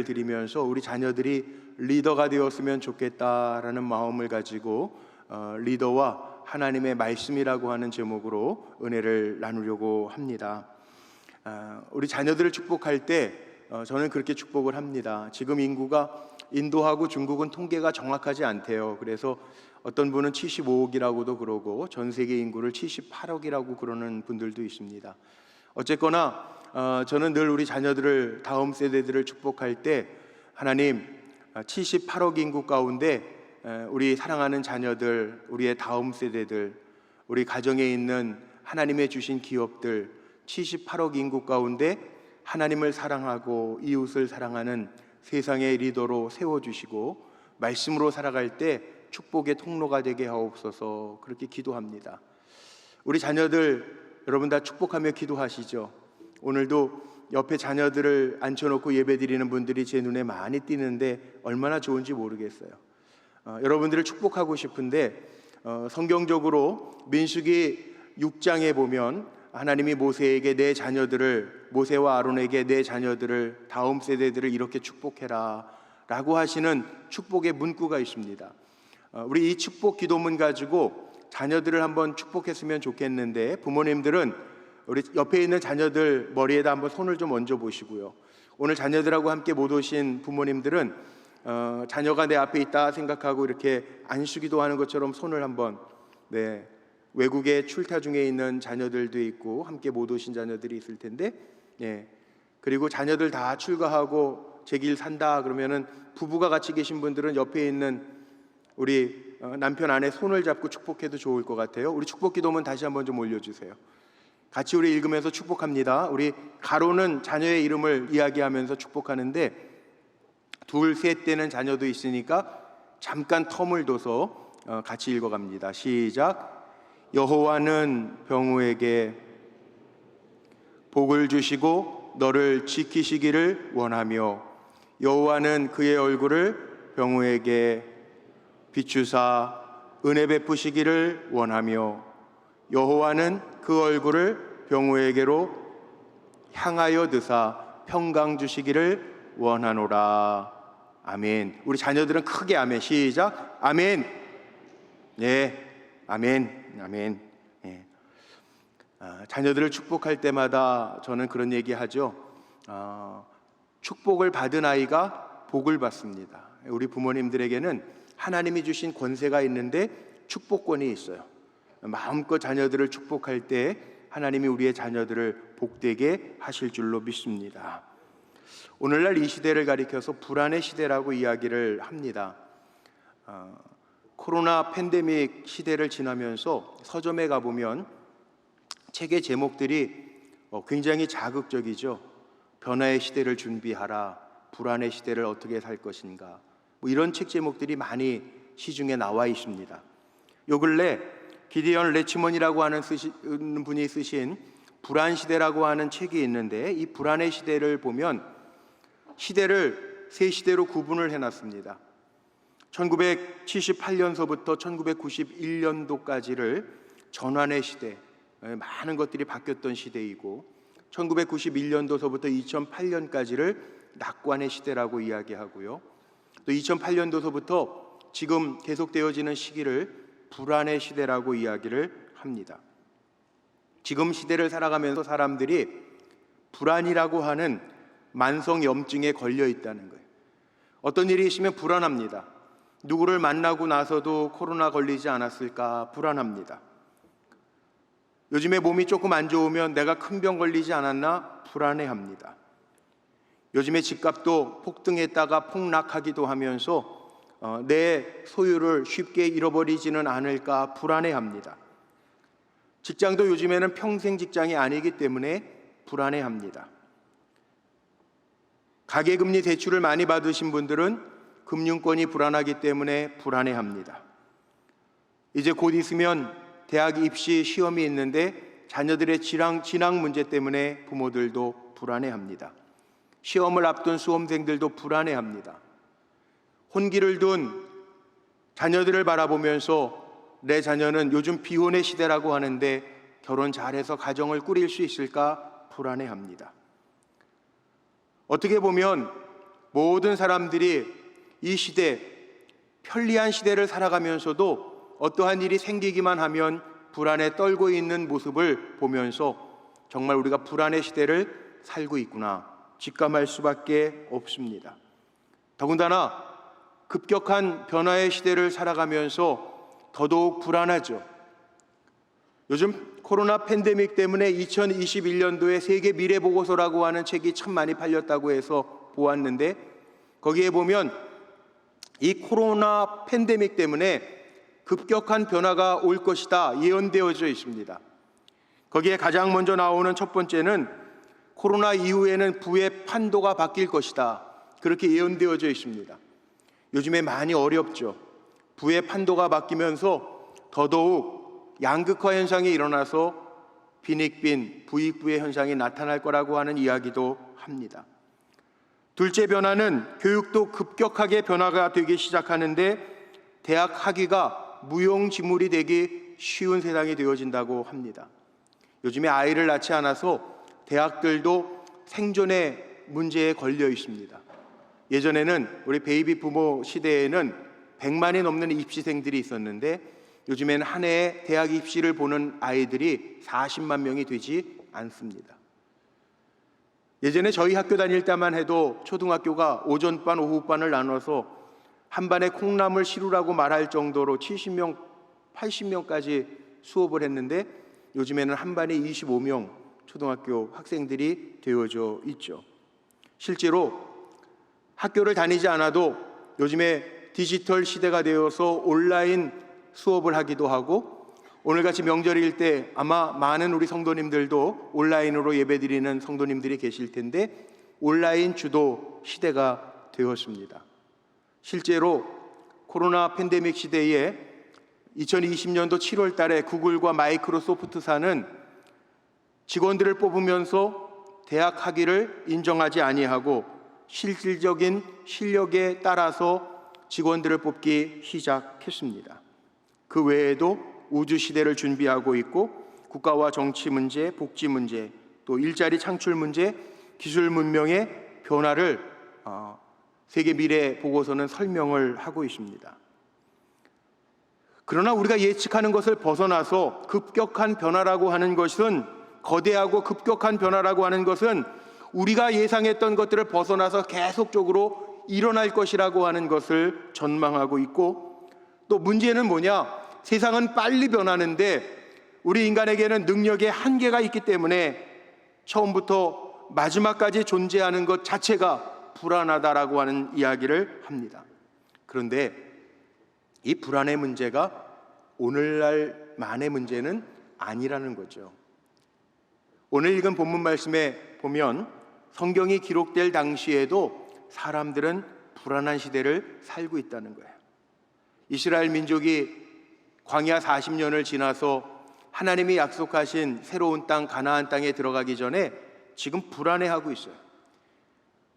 드리면서 우리 자녀들이 리더가 되었으면 좋겠다라는 마음을 가지고 리더와 하나님의 말씀이라고 하는 제목으로 은혜를 나누려고 합니다. 우리 자녀들을 축복할 때 저는 그렇게 축복을 합니다. 지금 인구가 인도하고 중국은 통계가 정확하지 않대요. 그래서 어떤 분은 75억이라고도 그러고 전 세계 인구를 78억이라고 그러는 분들도 있습니다. 어쨌거나 저는 늘 우리 자녀들을, 다음 세대들을 축복할 때 하나님 78억 인구 가운데 우리 사랑하는 자녀들, 우리의 다음 세대들, 우리 가정에 있는 하나님의 주신 기업들 78억 인구 가운데 하나님을 사랑하고 이웃을 사랑하는 세상의 리더로 세워주시고 말씀으로 살아갈 때 축복의 통로가 되게 하옵소서, 그렇게 기도합니다. 우리 자녀들 여러분 다 축복하며 기도하시죠. 오늘도 옆에 자녀들을 앉혀놓고 예배드리는 분들이 제 눈에 많이 띄는데 얼마나 좋은지 모르겠어요. 여러분들을 축복하고 싶은데 성경적으로 민수기 6장에 보면 하나님이 모세에게 내 자녀들을, 모세와 아론에게 내 자녀들을, 다음 세대들을 이렇게 축복해라 라고 하시는 축복의 문구가 있습니다. 우리 이 축복 기도문 가지고 자녀들을 한번 축복했으면 좋겠는데, 부모님들은 우리 옆에 있는 자녀들 머리에다 한번 손을 좀 얹어 보시고요. 오늘 자녀들하고 함께 못 오신 부모님들은 자녀가 내 앞에 있다 생각하고 이렇게 안수기도 하는 것처럼 손을 한번, 외국에 출타 중에 있는 자녀들도 있고 함께 못 오신 자녀들이 있을 텐데, 그리고 자녀들 다 출가하고 제 길 산다 그러면은 부부가 같이 계신 분들은 옆에 있는 우리 남편 아내 손을 잡고 축복해도 좋을 것 같아요. 우리 축복 기도문 다시 한번 좀 올려주세요. 같이 우리 읽으면서 축복합니다. 우리 가로는 자녀의 이름을 이야기하면서 축복하는데 둘, 셋 되는 자녀도 있으니까 잠깐 텀을 둬서 같이 읽어갑니다. 시작. 여호와는 병우에게 복을 주시고 너를 지키시기를 원하며 여호와는 그의 얼굴을 병우에게 비추사 은혜 베푸시기를 원하며 여호와는 그 얼굴을 병우에게로 향하여 드사 평강 주시기를 원하노라. 아멘. 우리 자녀들은 크게 아멘. 시작. 아멘. 아멘. 아멘. 자녀들을 축복할 때마다 저는 그런 얘기 하죠. 축복을 받은 아이가 복을 받습니다. 우리 부모님들에게는 하나님이 주신 권세가 있는데 축복권이 있어요. 마음껏 자녀들을 축복할 때 하나님이 우리의 자녀들을 복되게 하실 줄로 믿습니다. 오늘날 이 시대를 가리켜서 불안의 시대라고 이야기를 합니다. 코로나 팬데믹 시대를 지나면서 서점에 가보면 책의 제목들이 굉장히 자극적이죠. 변화의 시대를 준비하라, 불안의 시대를 어떻게 살 것인가, 이런 책 제목들이 많이 시중에 나와 있습니다. 요 근래 기디언 레치먼이라고 하는 분이 쓰신 불안시대라고 하는 책이 있는데, 이 불안의 시대를 보면 시대를 세 시대로 구분을 해놨습니다. 1978년서부터 1991년도까지를 전환의 시대, 많은 것들이 바뀌었던 시대이고, 1991년도서부터 2008년까지를 낙관의 시대라고 이야기하고요, 또 2008년도서부터 지금 계속되어지는 시기를 불안의 시대라고 이야기를 합니다. 지금 시대를 살아가면서 사람들이 불안이라고 하는 만성염증에 걸려 있다는 거예요. 어떤 일이 있으면 불안합니다. 누구를 만나고 나서도 코로나 걸리지 않았을까 불안합니다. 요즘에 몸이 조금 안 좋으면 내가 큰 병 걸리지 않았나 불안해합니다. 요즘에 집값도 폭등했다가 폭락하기도 하면서 내 소유를 쉽게 잃어버리지는 않을까 불안해합니다. 직장도 요즘에는 평생 직장이 아니기 때문에 불안해합니다. 가계금리 대출을 많이 받으신 분들은 금융권이 불안하기 때문에 불안해합니다. 이제 곧 있으면 대학 입시 시험이 있는데 자녀들의 진학 문제 때문에 부모들도 불안해합니다. 시험을 앞둔 수험생들도 불안해합니다. 혼기를 둔 자녀들을 바라보면서 내 자녀는 요즘 비혼의 시대라고 하는데 결혼 잘해서 가정을 꾸릴 수 있을까 불안해합니다. 어떻게 보면 모든 사람들이 이 시대, 편리한 시대를 살아가면서도 어떠한 일이 생기기만 하면 불안에 떨고 있는 모습을 보면서 정말 우리가 불안의 시대를 살고 있구나 직감할 수밖에 없습니다. 더군다나 급격한 변화의 시대를 살아가면서 더더욱 불안하죠. 요즘 코로나 팬데믹 때문에 2021년도에 세계 미래 보고서라고 하는 책이 참 많이 팔렸다고 해서 보았는데, 거기에 보면 이 코로나 팬데믹 때문에 급격한 변화가 올 것이다 예언되어져 있습니다. 거기에 가장 먼저 나오는 첫 번째는 코로나 이후에는 부의 판도가 바뀔 것이다, 그렇게 예언되어져 있습니다. 요즘에 많이 어렵죠. 부의 판도가 바뀌면서 더더욱 양극화 현상이 일어나서 빈익빈, 부익부의 현상이 나타날 거라고 하는 이야기도 합니다. 둘째 변화는 교육도 급격하게 변화가 되기 시작하는데 대학 학위가 무용지물이 되기 쉬운 세상이 되어진다고 합니다. 요즘에 아이를 낳지 않아서 대학들도 생존의 문제에 걸려 있습니다. 예전에는 우리 베이비 부모 시대에는 100만이 넘는 입시생들이 있었는데 요즘에는 한 해에 대학 입시를 보는 아이들이 40만 명이 되지 않습니다. 예전에 저희 학교 다닐 때만 해도 초등학교가 오전반, 오후반을 나눠서 한 반에 콩나물 시루라고 말할 정도로 70명, 80명까지 수업을 했는데 요즘에는 한 반에 25명 초등학교 학생들이 되어져 있죠. 실제로 학교를 다니지 않아도 요즘에 디지털 시대가 되어서 온라인 수업을 하기도 하고, 오늘같이 명절일 때 아마 많은 우리 성도님들도 온라인으로 예배드리는 성도님들이 계실 텐데 온라인 주도 시대가 되었습니다. 실제로 코로나 팬데믹 시대에 2020년도 7월 달에 구글과 마이크로소프트사는 직원들을 뽑으면서 대학 학위를 인정하지 아니하고 실질적인 실력에 따라서 직원들을 뽑기 시작했습니다. 그 외에도 우주 시대를 준비하고 있고 국가와 정치 문제, 복지 문제, 또 일자리 창출 문제, 기술 문명의 변화를 세계 미래 보고서는 설명을 하고 있습니다. 그러나 우리가 예측하는 것을 벗어나서 급격한 변화라고 하는 것은, 거대하고 급격한 변화라고 하는 것은 우리가 예상했던 것들을 벗어나서 계속적으로 일어날 것이라고 하는 것을 전망하고 있고, 또 문제는 뭐냐? 세상은 빨리 변하는데 우리 인간에게는 능력의 한계가 있기 때문에 처음부터 마지막까지 존재하는 것 자체가 불안하다라고 하는 이야기를 합니다. 그런데 이 불안의 문제가 오늘날만의 문제는 아니라는 거죠. 오늘 읽은 본문 말씀에 보면 성경이 기록될 당시에도 사람들은 불안한 시대를 살고 있다는 거예요. 이스라엘 민족이 광야 40년을 지나서 하나님이 약속하신 새로운 땅 가나안 땅에 들어가기 전에 지금 불안해하고 있어요.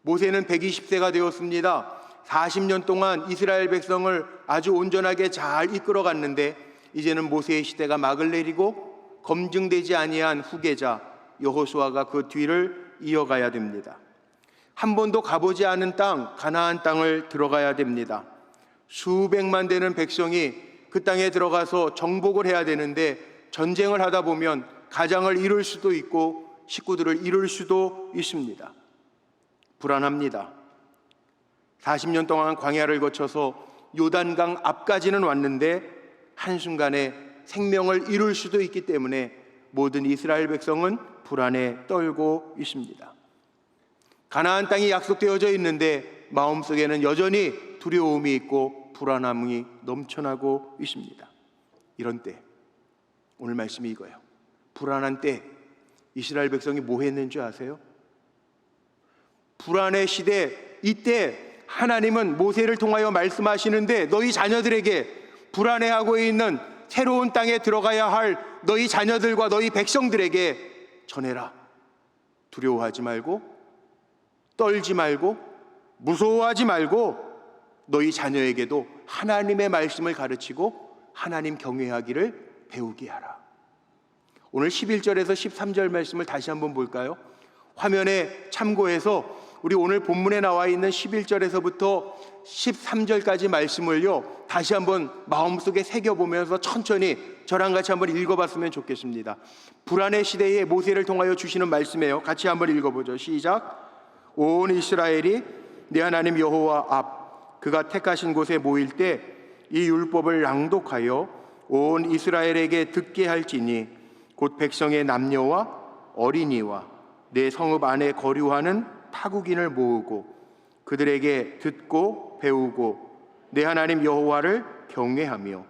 모세는 120세가 되었습니다. 40년 동안 이스라엘 백성을 아주 온전하게 잘 이끌어갔는데 이제는 모세의 시대가 막을 내리고 검증되지 아니한 후계자 여호수아가 그 뒤를 이어가야 됩니다. 한 번도 가보지 않은 땅 가나안 땅을 들어가야 됩니다. 수백만 되는 백성이 그 땅에 들어가서 정복을 해야 되는데 전쟁을 하다 보면 가장을 잃을 수도 있고 식구들을 잃을 수도 있습니다. 불안합니다. 40년 동안 광야를 거쳐서 요단강 앞까지는 왔는데 한순간에 생명을 잃을 수도 있기 때문에 모든 이스라엘 백성은 불안에 떨고 있습니다. 가나안 땅이 약속되어져 있는데 마음속에는 여전히 두려움이 있고 불안함이 넘쳐나고 있습니다. 이런 때 오늘 말씀이 이거예요. 불안한 때 이스라엘 백성이 뭐 했는 줄 아세요? 불안의 시대, 이때 하나님은 모세를 통하여 말씀하시는데 너희 자녀들에게 불안해하고 있는 새로운 땅에 들어가야 할 너희 자녀들과 너희 백성들에게 전해라. 두려워하지 말고, 떨지 말고, 무서워하지 말고 너희 자녀에게도 하나님의 말씀을 가르치고 하나님 경외하기를 배우게 하라. 오늘 11절에서 13절 말씀을 다시 한번 볼까요? 화면에 참고해서 우리 오늘 본문에 나와 있는 11절에서부터 13절까지 말씀을요 다시 한번 마음속에 새겨보면서 천천히 저랑 같이 한번 읽어봤으면 좋겠습니다. 불안의 시대에 모세를 통하여 주시는 말씀이에요. 같이 한번 읽어보죠. 시작. 온 이스라엘이 내 하나님 여호와 앞 그가 택하신 곳에 모일 때 이 율법을 낭독하여 온 이스라엘에게 듣게 할지니 곧 백성의 남녀와 어린이와 내 성읍 안에 거류하는 타국인을 모으고 그들에게 듣고 배우고 내 하나님 여호와를 경외하며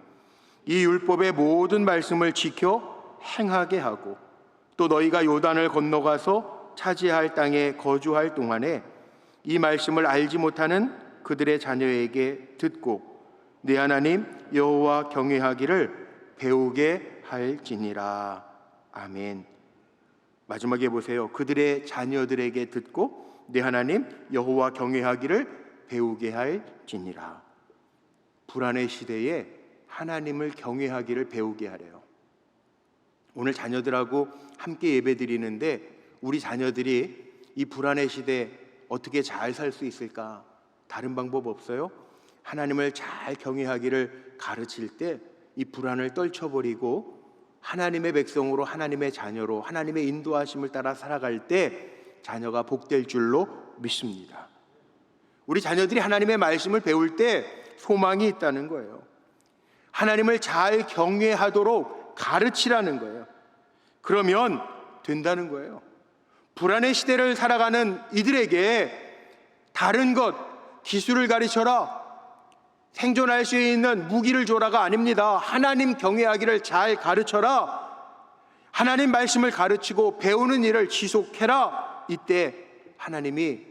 이 율법의 모든 말씀을 지켜 행하게 하고 또 너희가 요단을 건너가서 차지할 땅에 거주할 동안에 이 말씀을 알지 못하는 그들의 자녀에게 듣고 내 하나님 여호와 경외하기를 배우게 할지니라. 아멘. 마지막에 보세요. 그들의 자녀들에게 듣고 내 하나님 여호와 경외하기를 배우게 할지니라. 불안의 시대에 하나님을 경외하기를 배우게 하래요. 오늘 자녀들하고 함께 예배드리는데 우리 자녀들이 이 불안의 시대에 어떻게 잘 살 수 있을까? 다른 방법 없어요? 하나님을 잘 경외하기를 가르칠 때 이 불안을 떨쳐버리고 하나님의 백성으로 하나님의 자녀로 하나님의 인도하심을 따라 살아갈 때 자녀가 복될 줄로 믿습니다. 우리 자녀들이 하나님의 말씀을 배울 때 소망이 있다는 거예요. 하나님을 잘 경외하도록 가르치라는 거예요. 그러면 된다는 거예요. 불안의 시대를 살아가는 이들에게 다른 것, 기술을 가르쳐라, 생존할 수 있는 무기를 줘라가 아닙니다. 하나님 경외하기를 잘 가르쳐라, 하나님 말씀을 가르치고 배우는 일을 지속해라. 이때 하나님이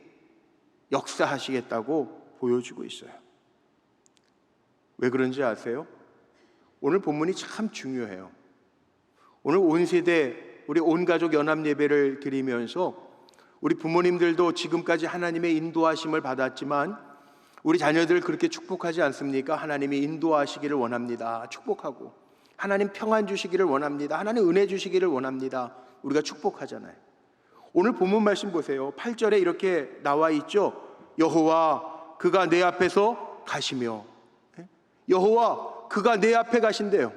역사하시겠다고 보여주고 있어요. 왜 그런지 아세요? 오늘 본문이 참 중요해요. 오늘 온 세대 우리 온 가족 연합 예배를 드리면서 우리 부모님들도 지금까지 하나님의 인도하심을 받았지만 우리 자녀들 그렇게 축복하지 않습니까? 하나님이 인도하시기를 원합니다. 축복하고 하나님 평안 주시기를 원합니다. 하나님 은혜 주시기를 원합니다. 우리가 축복하잖아요. 오늘 본문 말씀 보세요. 8절에 이렇게 나와 있죠. 여호와 그가 내 앞에서 가시며, 여호와 그가 내 앞에 가신대요.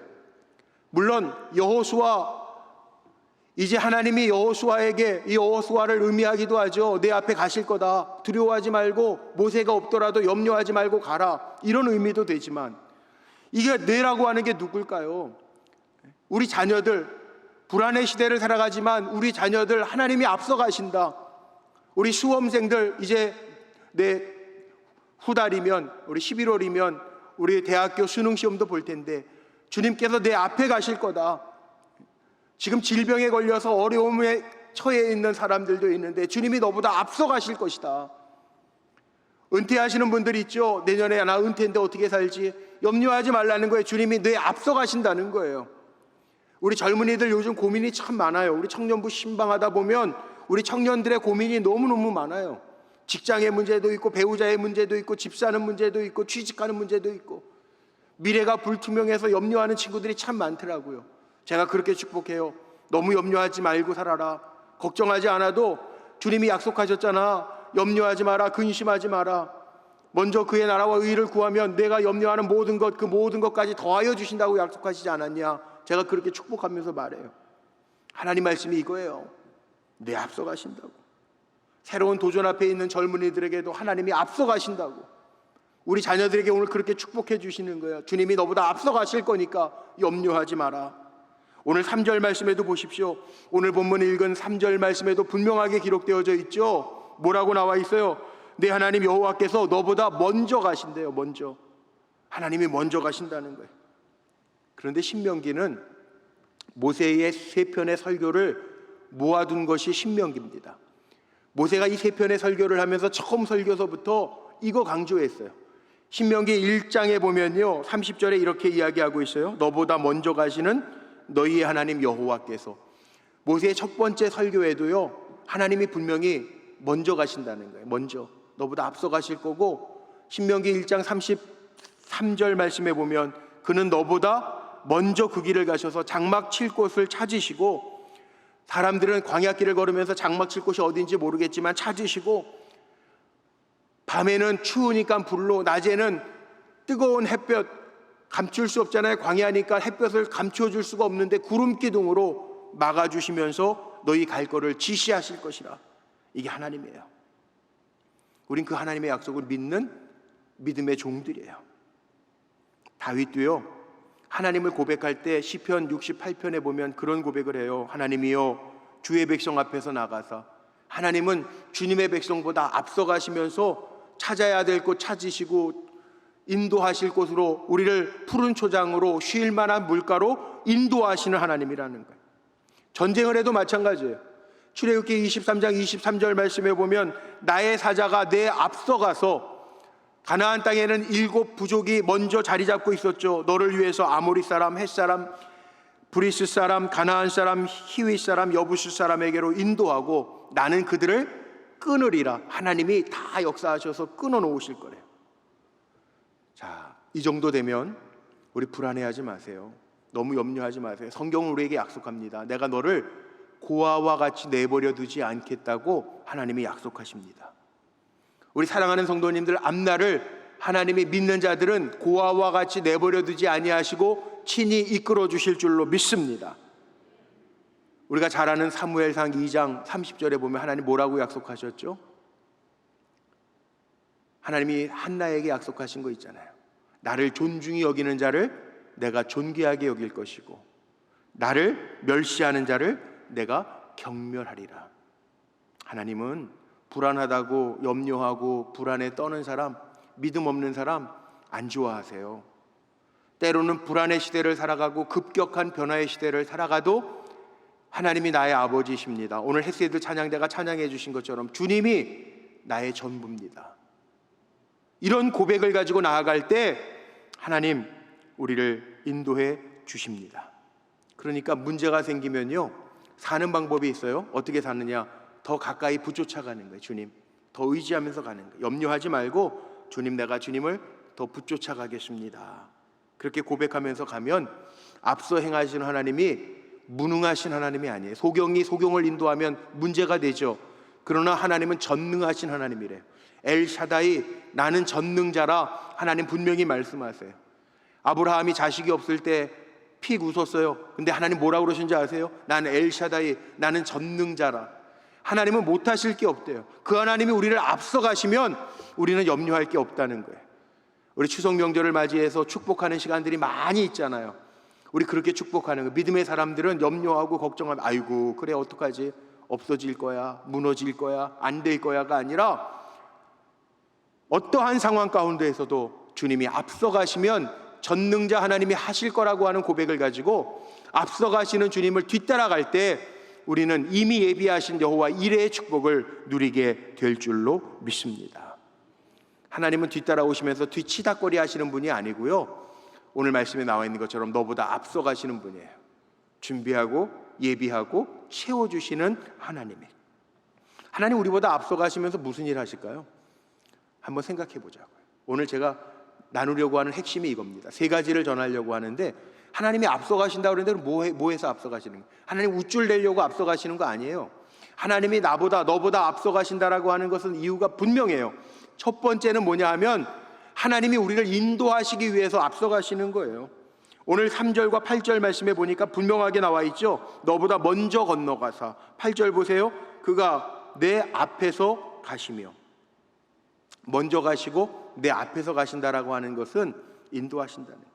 물론 여호수아, 이제 하나님이 여호수아에게 이 여호수아를 의미하기도 하죠. 내 앞에 가실 거다. 두려워하지 말고 모세가 없더라도 염려하지 말고 가라. 이런 의미도 되지만 이게 내라고 하는 게 누굴까요? 우리 자녀들, 불안의 시대를 살아가지만 우리 자녀들 하나님이 앞서 가신다. 우리 수험생들 이제 내 후달이면 우리 11월이면 우리 대학교 수능 시험도 볼 텐데 주님께서 내 앞에 가실 거다. 지금 질병에 걸려서 어려움에 처해 있는 사람들도 있는데 주님이 너보다 앞서 가실 것이다. 은퇴하시는 분들 있죠. 내년에 나 은퇴인데 어떻게 살지? 염려하지 말라는 거예요. 주님이 내 앞서 가신다는 거예요. 우리 젊은이들 요즘 고민이 참 많아요. 우리 청년부 신방하다 보면 우리 청년들의 고민이 너무너무 많아요. 직장의 문제도 있고 배우자의 문제도 있고 집 사는 문제도 있고 취직하는 문제도 있고 미래가 불투명해서 염려하는 친구들이 참 많더라고요. 제가 그렇게 축복해요. 너무 염려하지 말고 살아라. 걱정하지 않아도 주님이 약속하셨잖아. 염려하지 마라. 근심하지 마라. 먼저 그의 나라와 의의를 구하면 내가 염려하는 모든 것, 그 모든 것까지 더하여 주신다고 약속하시지 않았냐. 제가 그렇게 축복하면서 말해요. 하나님 말씀이 이거예요. 내 앞서 가신다고. 새로운 도전 앞에 있는 젊은이들에게도 하나님이 앞서 가신다고. 우리 자녀들에게 오늘 그렇게 축복해 주시는 거예요. 주님이 너보다 앞서 가실 거니까 염려하지 마라. 오늘 3절 말씀에도 보십시오. 오늘 본문 읽은 3절 말씀에도 분명하게 기록되어져 있죠. 뭐라고 나와 있어요? 내 하나님 여호와께서 너보다 먼저 가신대요. 먼저. 하나님이 먼저 가신다는 거예요. 그런데 신명기는 모세의 세 편의 설교를 모아둔 것이 신명기입니다. 모세가 이 세 편의 설교를 하면서 처음 설교서부터 이거 강조했어요. 신명기 1장에 보면요 30절에 이렇게 이야기하고 있어요. 너보다 먼저 가시는 너희의 하나님 여호와께서. 모세의 첫 번째 설교에도요 하나님이 분명히 먼저 가신다는 거예요. 먼저 너보다 앞서 가실 거고, 신명기 1장 33절 말씀에 보면 그는 너보다 먼저 그 길을 가셔서 장막 칠 곳을 찾으시고, 사람들은 광야길을 걸으면서 장막 칠 곳이 어딘지 모르겠지만 찾으시고 밤에는 추우니까 불로, 낮에는 뜨거운 햇볕 감출 수 없잖아요. 광야니까 햇볕을 감춰줄 수가 없는데 구름 기둥으로 막아주시면서 너희 갈 거를 지시하실 것이라. 이게 하나님이에요. 우린 그 하나님의 약속을 믿는 믿음의 종들이에요. 다윗도요, 하나님을 고백할 때 시편 68편에 보면 그런 고백을 해요. 하나님이여 주의 백성 앞에서 나가사, 하나님은 주님의 백성보다 앞서가시면서 찾아야 될 곳 찾으시고 인도하실 곳으로, 우리를 푸른 초장으로 쉴 만한 물가로 인도하시는 하나님이라는 거예요. 전쟁을 해도 마찬가지예요. 출애굽기 23장 23절 말씀에 보면 나의 사자가 내 앞서가서, 가나안 땅에는 7 부족이 먼저 자리 잡고 있었죠. 너를 위해서 아모리 사람, 헷 사람, 브리스 사람, 가나안 사람, 히윗 사람, 여부스 사람에게로 인도하고 나는 그들을 끊으리라. 하나님이 다 역사하셔서 끊어 놓으실 거래요. 자, 이 정도 되면 우리 불안해하지 마세요. 너무 염려하지 마세요. 성경은 우리에게 약속합니다. 내가 너를 고아와 같이 내버려 두지 않겠다고 하나님이 약속하십니다. 우리 사랑하는 성도님들, 앞날을 하나님이 믿는 자들은 고아와 같이 내버려 두지 아니하시고 친히 이끌어 주실 줄로 믿습니다. 우리가 잘 아는 사무엘상 2장 30절에 보면 하나님 뭐라고 약속하셨죠? 하나님이 한나에게 약속하신 거 있잖아요. 나를 존중히 여기는 자를 내가 존귀하게 여길 것이고 나를 멸시하는 자를 내가 경멸하리라. 하나님은 불안하다고 염려하고 불안에 떠는 사람, 믿음 없는 사람 안 좋아하세요. 때로는 불안의 시대를 살아가고 급격한 변화의 시대를 살아가도 하나님이 나의 아버지십니다. 오늘 헤세드 찬양대가 찬양해 주신 것처럼 주님이 나의 전부입니다. 이런 고백을 가지고 나아갈 때 하나님 우리를 인도해 주십니다. 그러니까 문제가 생기면요, 사는 방법이 있어요. 어떻게 사느냐? 더 가까이 붙쫓아가는 거예요. 주님 더 의지하면서 가는 거예요. 염려하지 말고 주님, 내가 주님을 더 붙쫓아가겠습니다. 그렇게 고백하면서 가면 앞서 행하시는 하나님이 무능하신 하나님이 아니에요. 소경이 소경을 인도하면 문제가 되죠. 그러나 하나님은 전능하신 하나님이래요. 엘샤다이, 나는 전능자라 하나님 분명히 말씀하세요. 아브라함이 자식이 없을 때 픽 웃었어요. 근데 하나님 뭐라고 그러신지 아세요? 나는 엘샤다이, 나는 전능자라. 하나님은 못하실 게 없대요. 그 하나님이 우리를 앞서가시면 우리는 염려할 게 없다는 거예요. 우리 추석 명절을 맞이해서 축복하는 시간들이 많이 있잖아요. 우리 그렇게 축복하는 거예요. 믿음의 사람들은 염려하고 걱정하면 아이고 그래 어떡하지? 없어질 거야, 무너질 거야, 안 될 거야가 아니라 어떠한 상황 가운데에서도 주님이 앞서가시면 전능자 하나님이 하실 거라고 하는 고백을 가지고 앞서가시는 주님을 뒤따라갈 때 우리는 이미 예비하신 여호와 이레의 축복을 누리게 될 줄로 믿습니다. 하나님은 뒤따라오시면서 뒤치다꺼리 하시는 분이 아니고요, 오늘 말씀에 나와 있는 것처럼 너보다 앞서가시는 분이에요. 준비하고 예비하고 채워주시는 하나님이에요. 하나님 우리보다 앞서가시면서 무슨 일 하실까요? 한번 생각해 보자고요. 오늘 제가 나누려고 하는 핵심이 이겁니다. 3가지를 전하려고 하는데, 하나님이 앞서가신다고 그러는데 뭐해서 앞서가시는 거예요? 하나님 우쭐 내려고 앞서가시는 거 아니에요. 하나님이 나보다 너보다 앞서가신다라고 하는 것은 이유가 분명해요. 첫 번째는 뭐냐 하면 하나님이 우리를 인도하시기 위해서 앞서가시는 거예요. 오늘 3절과 8절 말씀에 보니까 분명하게 나와 있죠. 너보다 먼저 건너가사, 8절 보세요. 그가 내 앞에서 가시며, 먼저 가시고 내 앞에서 가신다라고 하는 것은 인도하신다는 거예요.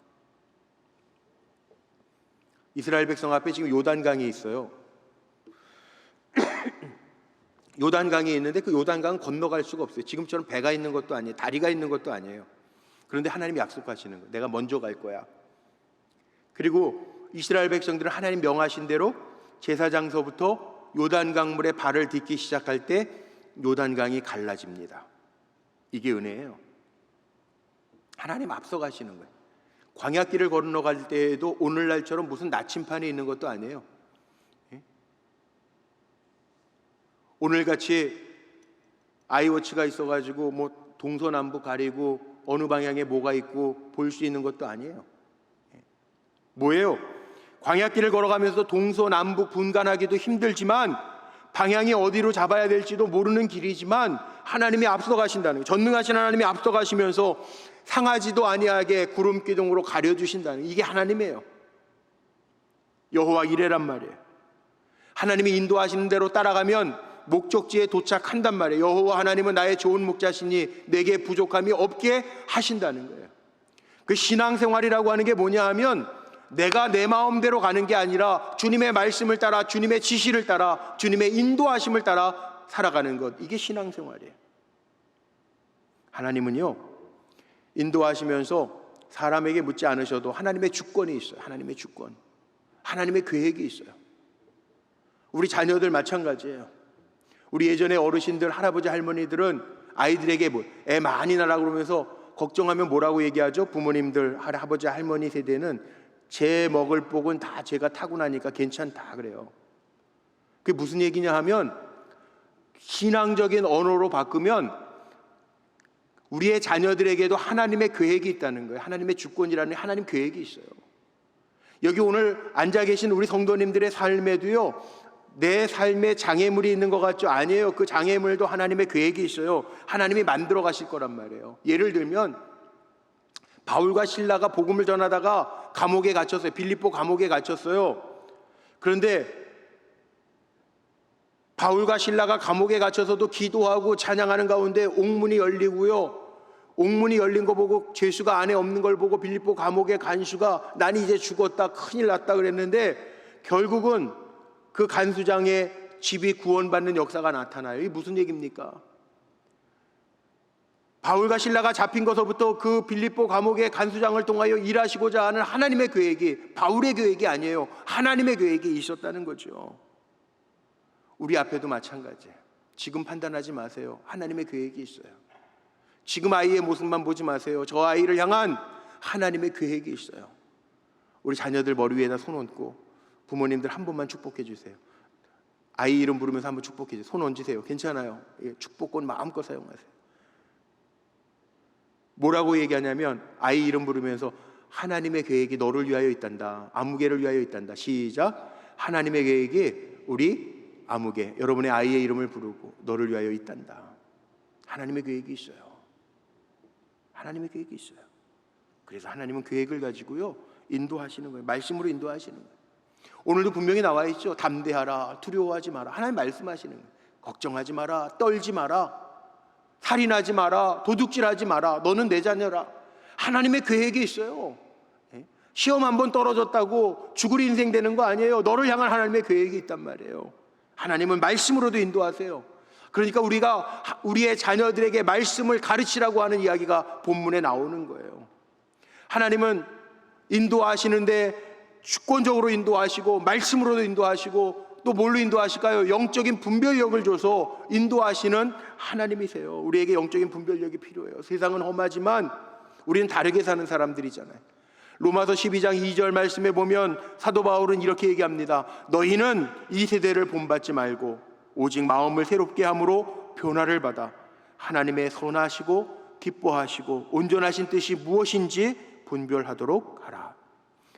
이스라엘 백성 앞에 지금 요단강이 있어요. 요단강이 있는데 그 요단강은 건너갈 수가 없어요. 지금처럼 배가 있는 것도 아니에요. 다리가 있는 것도 아니에요. 그런데 하나님이 약속하시는 거예요. 내가 먼저 갈 거야. 그리고 이스라엘 백성들은 하나님 명하신 대로 제사장서부터 요단강물에 발을 딛기 시작할 때 요단강이 갈라집니다. 이게 은혜예요. 하나님 앞서가시는 거예요. 광야길을 건너갈 때에도 오늘날처럼 무슨 나침판이 있는 것도 아니에요. 오늘같이 아이워치가 있어가지고 뭐 동서남북 가리고 어느 방향에 뭐가 있고 볼 수 있는 것도 아니에요. 뭐예요? 광야길을 걸어가면서 동서남북 분간하기도 힘들지만, 방향이 어디로 잡아야 될지도 모르는 길이지만 하나님이 앞서가신다는 거예요. 전능하신 하나님이 앞서가시면서 상하지도 아니하게 구름 기둥으로 가려주신다는 거예요. 이게 하나님이에요. 여호와 이레란 말이에요. 하나님이 인도하시는 대로 따라가면 목적지에 도착한단 말이에요. 여호와 하나님은 나의 좋은 목자시니 내게 부족함이 없게 하신다는 거예요. 그 신앙생활이라고 하는 게 뭐냐 하면 내가 내 마음대로 가는 게 아니라 주님의 말씀을 따라, 주님의 지시를 따라, 주님의 인도하심을 따라 살아가는 것, 이게 신앙생활이에요. 하나님은요, 인도하시면서 사람에게 묻지 않으셔도 하나님의 주권이 있어요. 하나님의 주권, 하나님의 계획이 있어요. 우리 자녀들 마찬가지예요. 우리 예전에 어르신들, 할아버지, 할머니들은 아이들에게 애 많이 낳으라고 그러면서 걱정하면 뭐라고 얘기하죠? 부모님들, 할아버지, 할머니 세대는 제 먹을 복은 다 제가 타고나니까 괜찮다 그래요. 그게 무슨 얘기냐 하면 신앙적인 언어로 바꾸면 우리의 자녀들에게도 하나님의 계획이 있다는 거예요. 하나님의 주권이라는 하나님 계획이 있어요. 여기 오늘 앉아 계신 우리 성도님들의 삶에도요, 내 삶에 장애물이 있는 것 같죠? 아니에요. 그 장애물도 하나님의 계획이 있어요. 하나님이 만들어 가실 거란 말이에요. 예를 들면 바울과 실라가 복음을 전하다가 감옥에 갇혔어요. 빌립보 감옥에 갇혔어요. 그런데 바울과 실라가 감옥에 갇혀서도 기도하고 찬양하는 가운데 옥문이 열리고요, 옥문이 열린 거 보고 죄수가 안에 없는 걸 보고 빌립보 감옥의 간수가 난 이제 죽었다, 큰일 났다 그랬는데 결국은 그 간수장의 집이 구원받는 역사가 나타나요. 이게 무슨 얘기입니까? 바울과 실라가 잡힌 것부터 그 빌립보 감옥의 간수장을 통하여 일하시고자 하는 하나님의 계획이 바울의 계획이 아니에요. 하나님의 계획이 있었다는 거죠. 우리 앞에도 마찬가지예요. 지금 판단하지 마세요. 하나님의 계획이 있어요. 지금 아이의 모습만 보지 마세요. 저 아이를 향한 하나님의 계획이 있어요. 우리 자녀들 머리 위에다 손 얹고 부모님들 한 번만 축복해 주세요. 아이 이름 부르면서 한번 축복해 주세요. 손 얹으세요. 괜찮아요. 축복권 마음껏 사용하세요. 뭐라고 얘기하냐면 아이 이름 부르면서 하나님의 계획이 너를 위하여 있단다. 아무개를 위하여 있단다. 시작. 하나님의 계획이 우리 아무개, 여러분의 아이의 이름을 부르고 너를 위하여 있단다. 하나님의 계획이 있어요. 하나님의 계획이 있어요. 그래서 하나님은 계획을 가지고요 인도하시는 거예요. 말씀으로 인도하시는 거예요. 오늘도 분명히 나와 있죠. 담대하라, 두려워하지 마라. 하나님 말씀하시는 거예요. 걱정하지 마라, 떨지 마라, 살인하지 마라, 도둑질하지 마라. 너는 내 자녀라. 하나님의 계획이 있어요. 시험 한번 떨어졌다고 죽을 인생 되는 거 아니에요. 너를 향한 하나님의 계획이 있단 말이에요. 하나님은 말씀으로도 인도하세요. 그러니까 우리가 우리의 자녀들에게 말씀을 가르치라고 하는 이야기가 본문에 나오는 거예요. 하나님은 인도하시는데 주권적으로 인도하시고 말씀으로도 인도하시고 또 뭘로 인도하실까요? 영적인 분별력을 줘서 인도하시는 하나님이세요. 우리에게 영적인 분별력이 필요해요. 세상은 험하지만 우리는 다르게 사는 사람들이잖아요. 로마서 12장 2절 말씀에 보면 사도 바울은 이렇게 얘기합니다. 너희는 이 세대를 본받지 말고 오직 마음을 새롭게 함으로 변화를 받아 하나님의 선하시고 기뻐하시고 온전하신 뜻이 무엇인지 분별하도록 하라.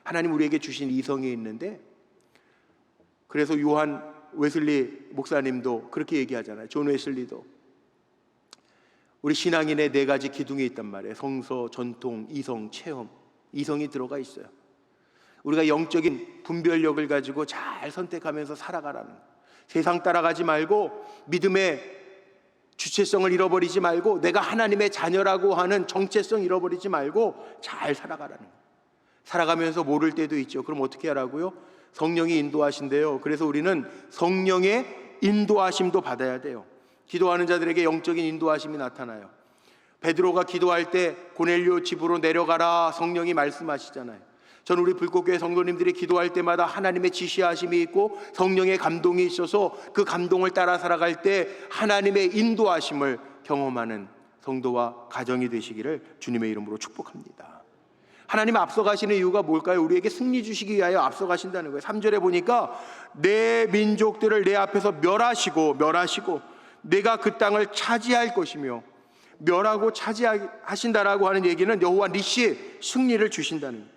하나님 우리에게 주신 이성이 있는데, 그래서 요한 웨슬리 목사님도 그렇게 얘기하잖아요. 존 웨슬리도 우리 신앙인의 4가지 기둥이 있단 말이에요. 성서, 전통, 이성, 체험. 이성이 들어가 있어요. 우리가 영적인 분별력을 가지고 잘 선택하면서 살아가라는, 세상 따라가지 말고 믿음의 주체성을 잃어버리지 말고 내가 하나님의 자녀라고 하는 정체성 잃어버리지 말고 잘 살아가라는, 살아가면서 모를 때도 있죠. 그럼 어떻게 하라고요? 성령이 인도하신대요. 그래서 우리는 성령의 인도하심도 받아야 돼요. 기도하는 자들에게 영적인 인도하심이 나타나요. 베드로가 기도할 때 고넬료 집으로 내려가라 성령이 말씀하시잖아요. 저는 우리 불꽃교회 성도님들이 기도할 때마다 하나님의 지시하심이 있고 성령의 감동이 있어서 그 감동을 따라 살아갈 때 하나님의 인도하심을 경험하는 성도와 가정이 되시기를 주님의 이름으로 축복합니다. 하나님 앞서가시는 이유가 뭘까요? 우리에게 승리 주시기 위하여 앞서가신다는 거예요. 3절에 보니까 내 민족들을 내 앞에서 멸하시고 내가 그 땅을 차지할 것이며, 멸하고 차지하신다라고 하는 얘기는 여호와 니시 승리를 주신다는 거예요.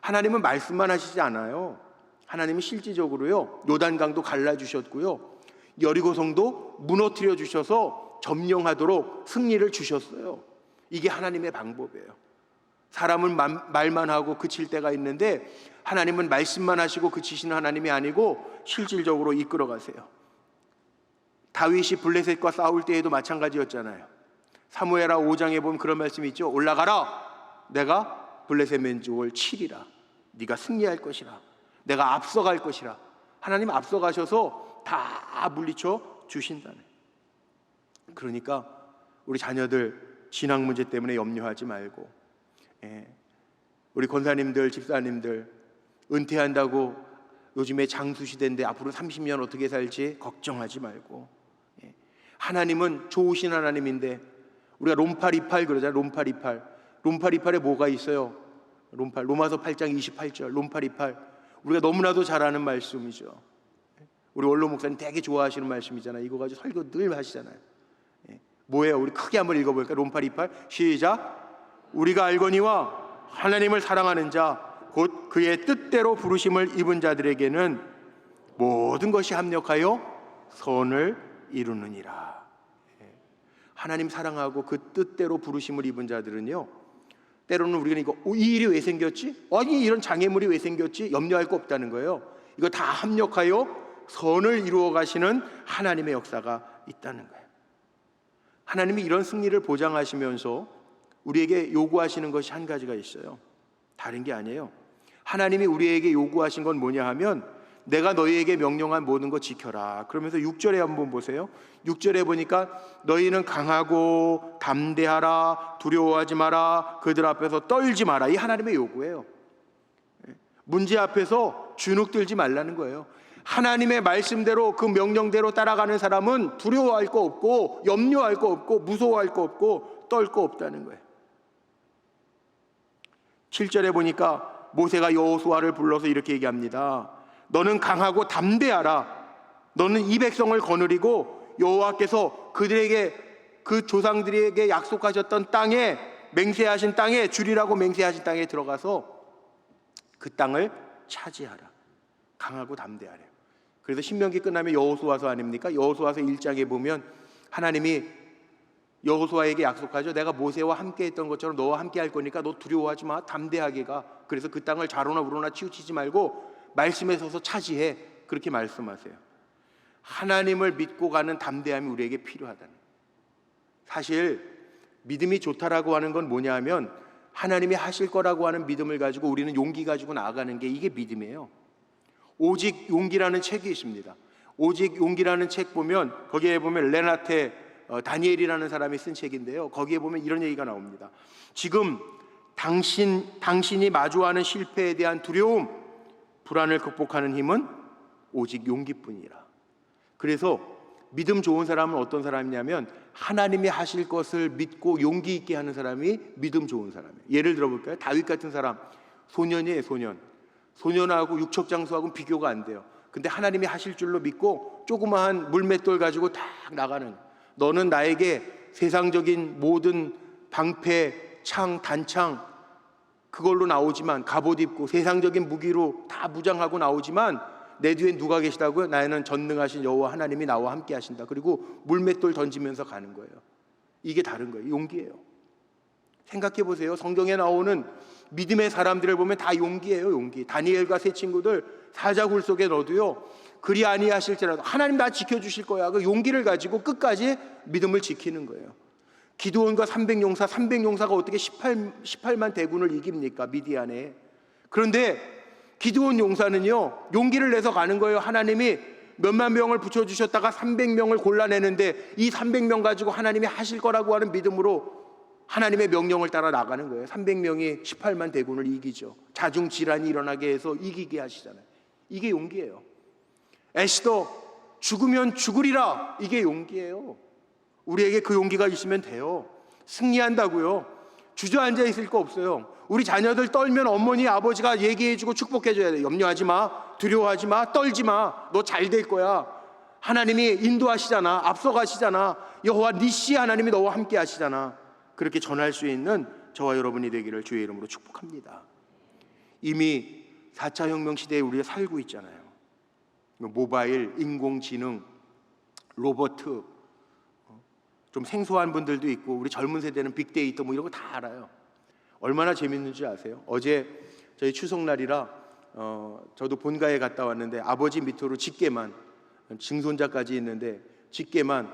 하나님은 말씀만 하시지 않아요. 하나님은 실질적으로요 요단강도 갈라주셨고요 여리고성도 무너뜨려 주셔서 점령하도록 승리를 주셨어요. 이게 하나님의 방법이에요. 사람은 말만 하고 그칠 때가 있는데 하나님은 말씀만 하시고 그치시는 하나님이 아니고 실질적으로 이끌어 가세요. 다윗이 블레셋과 싸울 때에도 마찬가지였잖아요. 사무엘하 5장에 보면 그런 말씀이 있죠. 올라가라, 내가 블레셋 민족을 치리라. 네가 승리할 것이라. 내가 앞서갈 것이라. 하나님 앞서가셔서 다 물리쳐 주신다네. 그러니까 우리 자녀들 진학 문제 때문에 염려하지 말고, 우리 권사님들, 집사님들 은퇴한다고 요즘에 장수 시대인데 앞으로 30년 어떻게 살지 걱정하지 말고, 하나님은 좋으신 하나님인데 우리가 롬팔이팔 그러잖아요. 롬팔이팔. 롬팔이팔에 뭐가 있어요? 로마서 8장 28절 롬팔이팔. 우리가 너무나도 잘 아는 말씀이죠. 우리 원로 목사님 되게 좋아하시는 말씀이잖아요. 이거 가지고 설교 늘 하시잖아요. 뭐예요? 우리 크게 한번 읽어볼까요? 롬팔이팔 시작. 우리가 알거니와 하나님을 사랑하는 자 곧 그의 뜻대로 부르심을 입은 자들에게는 모든 것이 합력하여 선을 이루느니라. 하나님 사랑하고 그 뜻대로 부르심을 입은 자들은요, 때로는 우리가 이거 이 일이 왜 생겼지? 아니 이런 장애물이 왜 생겼지? 염려할 거 없다는 거예요. 이거 다 합력하여 선을 이루어 가시는 하나님의 역사가 있다는 거예요. 하나님이 이런 승리를 보장하시면서 우리에게 요구하시는 것이 한 가지가 있어요. 다른 게 아니에요. 하나님이 우리에게 요구하신 건 뭐냐 하면 내가 너희에게 명령한 모든 거 지켜라. 그러면서 6절에 한번 보세요. 6절에 보니까 너희는 강하고 담대하라, 두려워하지 마라, 그들 앞에서 떨지 마라. 이 하나님의 요구예요. 문제 앞에서 주눅들지 말라는 거예요. 하나님의 말씀대로 그 명령대로 따라가는 사람은 두려워할 거 없고 염려할 거 없고 무서워할 거 없고 떨 거 없다는 거예요. 7절에 보니까 모세가 여호수아를 불러서 이렇게 얘기합니다. 너는 강하고 담대하라. 너는 이 백성을 거느리고 여호와께서 그들에게 그 조상들에게 약속하셨던 땅에 맹세하신 땅에 주리라고 맹세하신 땅에 들어가서 그 땅을 차지하라. 강하고 담대하래요. 그래서 신명기 끝나면 여호수아서 아닙니까? 여호수아서 1장에 보면 하나님이 여호수아에게 약속하죠. 내가 모세와 함께 했던 것처럼 너와 함께 할 거니까 너 두려워하지 마. 담대하게 가. 그래서 그 땅을 좌로나 우로나 치우치지 말고 말씀에 서서 차지해. 그렇게 말씀하세요. 하나님을 믿고 가는 담대함이 우리에게 필요하다는. 사실 믿음이 좋다라고 하는 건 뭐냐 하면 하나님이 하실 거라고 하는 믿음을 가지고 우리는 용기 가지고 나아가는 게 이게 믿음이에요. 오직 용기라는 책이 있습니다. 오직 용기라는 책 보면 거기에 보면 레나테 다니엘이라는 사람이 쓴 책인데요. 거기에 보면 이런 얘기가 나옵니다. 지금 당신이 마주하는 실패에 대한 두려움, 불안을 극복하는 힘은 오직 용기뿐이라. 그래서 믿음 좋은 사람은 어떤 사람이냐면 하나님이 하실 것을 믿고 용기 있게 하는 사람이 믿음 좋은 사람이에요. 예를 들어볼까요? 다윗 같은 사람, 소년이에요. 소년하고 육척장수하고는 비교가 안 돼요. 근데 하나님이 하실 줄로 믿고 조그마한 물맷돌 가지고 딱 나가는, 너는 나에게 세상적인 모든 방패, 창, 단창 그걸로 나오지만, 갑옷 입고 세상적인 무기로 다 무장하고 나오지만 내 뒤엔 누가 계시다고요? 나는 전능하신 여호와 하나님이 나와 함께 하신다. 그리고 물맷돌 던지면서 가는 거예요. 이게 다른 거예요. 용기예요. 생각해 보세요. 성경에 나오는 믿음의 사람들을 보면 다 용기예요. 용기. 다니엘과 세 친구들 사자굴 속에 넣어도요, 그리 아니하실지라도 하나님 나 지켜주실 거야. 그 용기를 가지고 끝까지 믿음을 지키는 거예요. 기드온과 300용사가 어떻게 18만 대군을 이깁니까? 미디안에. 그런데 기드온 용사는요, 용기를 내서 가는 거예요. 하나님이 몇만 명을 붙여주셨다가 300명을 골라내는데 이 300명 가지고 하나님이 하실 거라고 하는 믿음으로 하나님의 명령을 따라 나가는 거예요. 300명이 18만 대군을 이기죠. 자중질환이 일어나게 해서 이기게 하시잖아요. 이게 용기예요. 에스더 죽으면 죽으리라. 이게 용기예요. 우리에게 그 용기가 있으면 돼요. 승리한다고요. 주저앉아 있을 거 없어요. 우리 자녀들 떨면 어머니 아버지가 얘기해주고 축복해줘야 돼요. 염려하지 마, 두려워하지 마, 떨지 마. 너 잘 될 거야. 하나님이 인도하시잖아. 앞서가시잖아. 여호와 니시 하나님이 너와 함께 하시잖아. 그렇게 전할 수 있는 저와 여러분이 되기를 주의 이름으로 축복합니다. 이미 4차 혁명 시대에 우리가 살고 있잖아요. 모바일, 인공지능, 로봇, 좀 생소한 분들도 있고 우리 젊은 세대는 빅데이터 뭐 이런 거 다 알아요. 얼마나 재밌는지 아세요? 어제 저희 추석날이라 저도 본가에 갔다 왔는데 아버지 밑으로 직계만, 증손자까지 있는데 직계만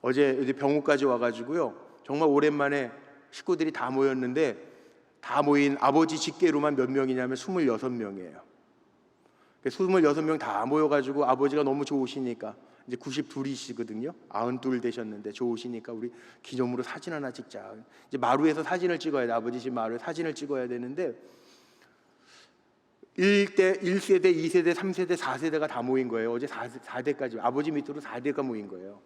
어제 병우까지 와가지고요, 정말 오랜만에 식구들이 다 모였는데, 다 모인 아버지 직계로만 몇 명이냐면 26명이에요. 26명 다 모여가지고 아버지가 너무 좋으시니까, 이제 92이시거든요. 92 되셨는데 좋으시니까 우리 기념으로 사진 하나 찍자. 이제 마루에서 사진을 찍어야 돼. 아버지 집 마루에 사진을 찍어야 되는데 1세대, 2세대, 3세대, 4세대가 다 모인 거예요. 어제 4대까지, 아버지 밑으로 4대가 모인 거예요.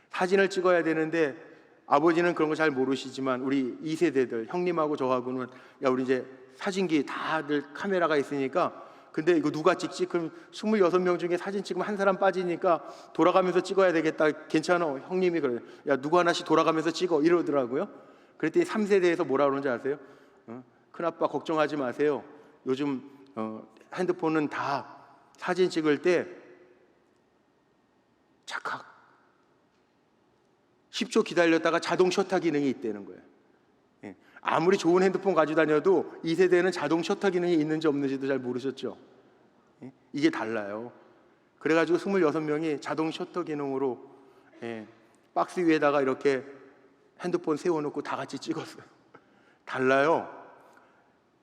사진을 찍어야 되는데 아버지는 그런 거 잘 모르시지만 우리 2세대들, 형님하고 저하고는 야 우리 이제 사진기 다들 카메라가 있으니까, 근데 이거 누가 찍지? 그럼 26명 중에 사진 찍으면 한 사람 빠지니까 돌아가면서 찍어야 되겠다. 괜찮아. 형님이 그래. 야 누구 하나씩 돌아가면서 찍어. 이러더라고요. 그랬더니 3세대에서 뭐라 그러는지 아세요? 큰아빠 걱정하지 마세요. 요즘 핸드폰은 다 사진 찍을 때 착각 10초 기다렸다가 자동 셔터 기능이 있다는 거예요. 아무리 좋은 핸드폰 가지고 다녀도 2세대는 자동 셔터 기능이 있는지 없는지도 잘 모르셨죠? 이게 달라요. 그래가지고 26명이 자동 셔터 기능으로 박스 위에다가 이렇게 핸드폰 세워놓고 다 같이 찍었어요. 달라요.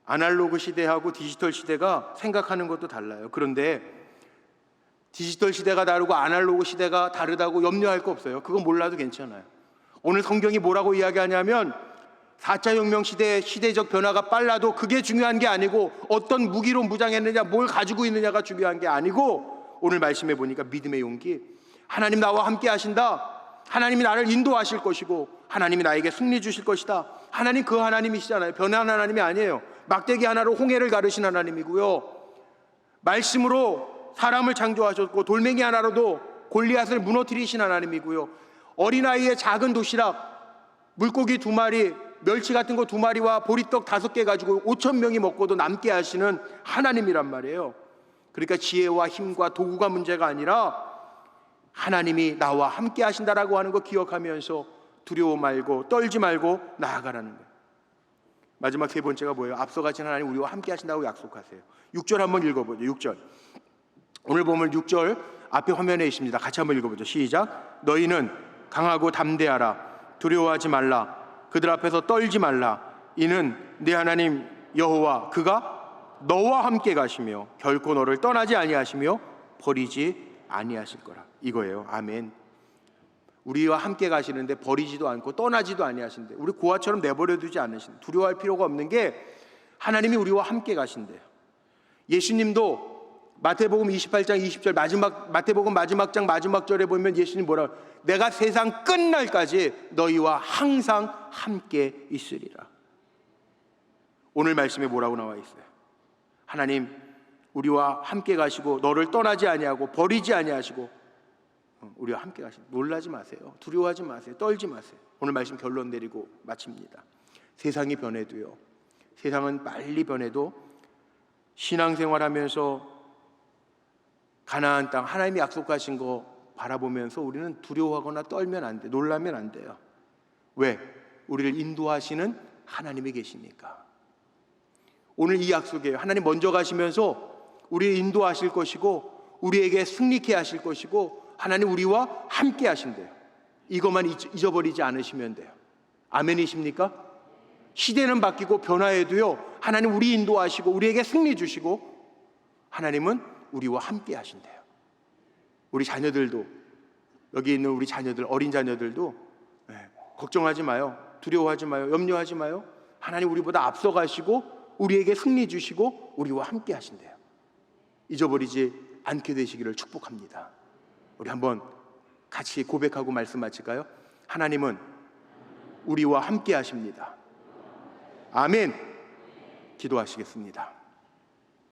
아날로그 시대하고 디지털 시대가 생각하는 것도 달라요. 그런데 디지털 시대가 다르고 아날로그 시대가 다르다고 염려할 거 없어요. 그건 몰라도 괜찮아요. 오늘 성경이 뭐라고 이야기하냐면 4차 혁명 시대의 시대적 변화가 빨라도 그게 중요한 게 아니고 어떤 무기로 무장했느냐, 뭘 가지고 있느냐가 중요한 게 아니고, 오늘 말씀해 보니까 믿음의 용기, 하나님 나와 함께 하신다, 하나님이 나를 인도하실 것이고 하나님이 나에게 승리 주실 것이다. 하나님 그 하나님이시잖아요. 변한 하나님이 아니에요. 막대기 하나로 홍해를 가르신 하나님이고요, 말씀으로 사람을 창조하셨고 돌멩이 하나로도 골리앗을 무너뜨리신 하나님이고요, 어린아이의 작은 도시락 물고기 2마리, 멸치 같은 거 2마리와 보리떡 5개 가지고 5,000명이 먹고도 남게 하시는 하나님이란 말이에요. 그러니까 지혜와 힘과 도구가 문제가 아니라 하나님이 나와 함께 하신다라고 하는 거 기억하면서 두려워 말고 떨지 말고 나아가라는 거예요. 마지막 3번째가 뭐예요? 앞서가신 하나님 우리와 함께 하신다고 약속하세요. 6절 한번 읽어보죠. 6절. 오늘 보면 6절 앞에 화면에 있습니다. 같이 한번 읽어보죠. 시작. 너희는 강하고 담대하라. 두려워하지 말라. 그들 앞에서 떨지 말라. 이는 네 하나님 여호와 그가 너와 함께 가시며 결코 너를 떠나지 아니하시며 버리지 아니하실 거라. 이거예요. 아멘. 우리와 함께 가시는데 버리지도 않고 떠나지도 아니하신대. 우리 고아처럼 내버려 두지 않으신대. 두려워할 필요가 없는 게 하나님이 우리와 함께 가신대요. 예수님도 마태복음 28장 20절 마태복음 마지막 장 마지막 절에 보면 예수님 뭐라, 내가 세상 끝날까지 너희와 항상 함께 있으리라. 오늘 말씀에 뭐라고 나와 있어요? 하나님 우리와 함께 가시고 너를 떠나지 아니하고 버리지 아니하시고 우리와 함께 가시고, 놀라지 마세요. 두려워하지 마세요. 떨지 마세요. 오늘 말씀 결론 내리고 마칩니다. 세상이 변해도요, 세상은 빨리 변해도 신앙생활하면서 가나안 땅 하나님이 약속하신 거 바라보면서 우리는 두려워하거나 떨면 안 돼, 놀라면 안 돼요. 왜? 우리를 인도하시는 하나님이 계시니까. 오늘 이 약속이에요. 하나님 먼저 가시면서 우리를 인도하실 것이고 우리에게 승리케 하실 것이고 하나님 우리와 함께 하신대요. 이것만 잊어버리지 않으시면 돼요. 아멘이십니까? 시대는 바뀌고 변화해도요, 하나님 우리 인도하시고 우리에게 승리 주시고 하나님은 우리와 함께 하신대요. 우리 자녀들도, 여기 있는 우리 자녀들, 어린 자녀들도 걱정하지 마요. 두려워하지 마요. 염려하지 마요. 하나님 우리보다 앞서가시고 우리에게 승리 주시고 우리와 함께 하신대요. 잊어버리지 않게 되시기를 축복합니다. 우리 한번 같이 고백하고 말씀 마칠까요? 하나님은 우리와 함께 하십니다. 아멘. 기도하시겠습니다.